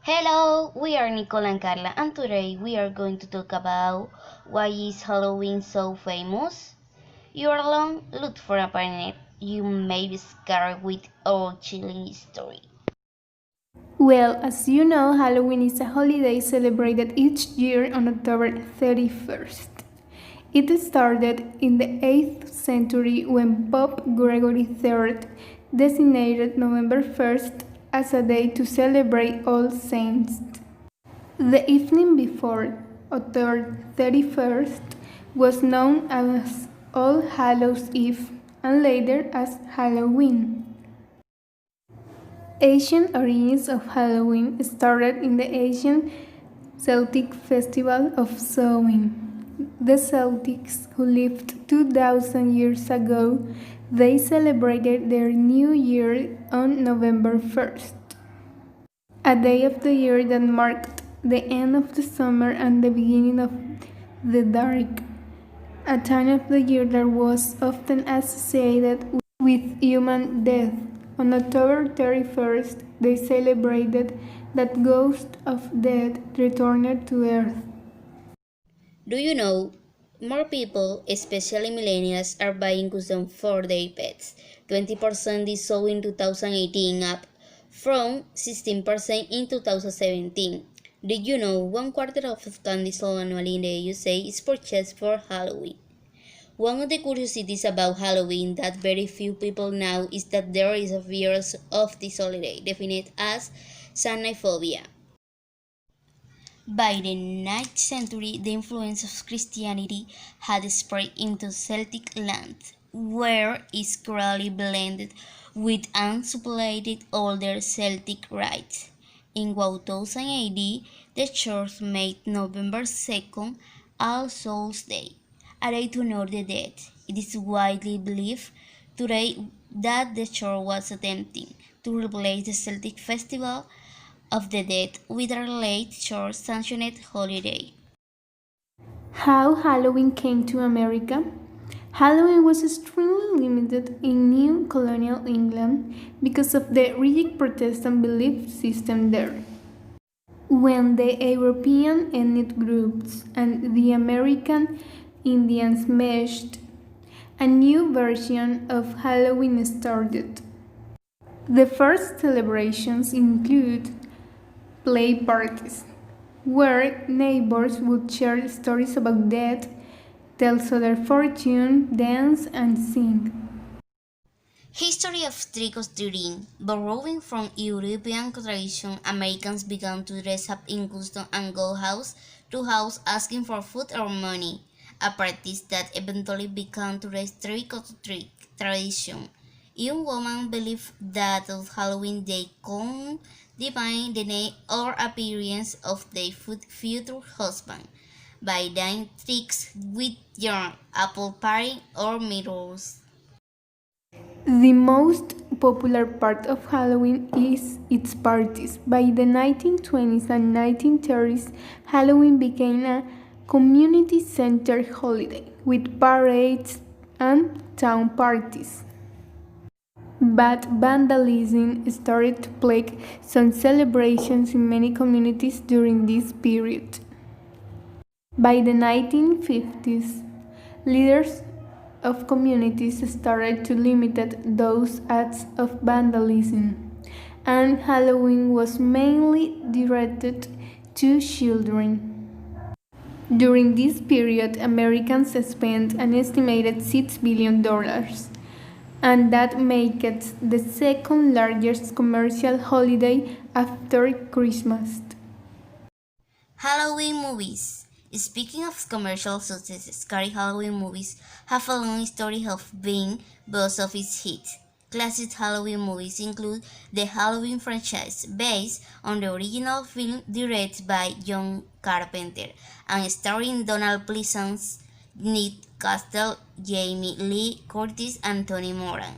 Hello, we are Nicoll and Karla, and today we are going to talk about why is Halloween so famous. You are alone, look for a partner. You may be scared with our chilling story. Well, as you know, Halloween is a holiday celebrated each year on October 31st. It started in the 8th century when Pope Gregory III designated November 1st as a day to celebrate All Saints. The evening before October 31st was known as All Hallows Eve and later as Halloween. Ancient origins of Halloween started in the ancient Celtic festival of Samhain. The Celtics, who lived 2,000 years ago, they celebrated their new year on November 1st, a day of the year that marked the end of the summer and the beginning of the dark, a time of the year that was often associated with human death. On October 31st, they celebrated that ghosts of death returned to Earth. Do you know? More people, especially millennials, are buying custom for their pets. 20% is so in 2018, up from 16% in 2017. Did you know 1/4 of candy sold annually in the USA is purchased for Halloween? One of the curiosities about Halloween that very few people know is that there is a fear of this holiday, defined as xenophobia. By the 9th century, the influence of Christianity had spread into Celtic lands, where it gradually blended with unsupplied older Celtic rites. In 1000 AD, the Church made November 2nd All Souls' Day, a day to honor the dead. It is widely believed today that the Church was attempting to replace the Celtic festival of the dead with a late church sanctioned holiday. How Halloween came to America? Halloween was extremely limited in New Colonial England because of the rigid Protestant belief system there. When the European ethnic groups and the American Indians meshed, a new version of Halloween started. The first celebrations include play parties, where neighbors would share stories about death, tell their fortune, dance, and sing. History of trick-or-treating. Borrowing from European tradition, Americans began to dress up in costume and go house to house asking for food or money, a practice that eventually began to raise trick-or-treat tradition. Young women believed that on Halloween they could divine the name or appearance of their future husband by doing tricks with yarn, apple pie, or mirrors. The most popular part of Halloween is its parties. By the 1920s and 1930s, Halloween became a community centered holiday with parades and town parties. But vandalism started to plague some celebrations in many communities during this period. By the 1950s, leaders of communities started to limit those acts of vandalism, and Halloween was mainly directed to children. During this period, Americans spent an estimated $6 billion, and that makes it the second largest commercial holiday after Christmas. Halloween movies. Speaking of commercial success, scary Halloween movies have a long history of being box office hits. Classic Halloween movies include the Halloween franchise, based on the original film directed by John Carpenter and starring Donald Pleasence, Nick Castle, Jamie Lee Curtis, and Tony Moran.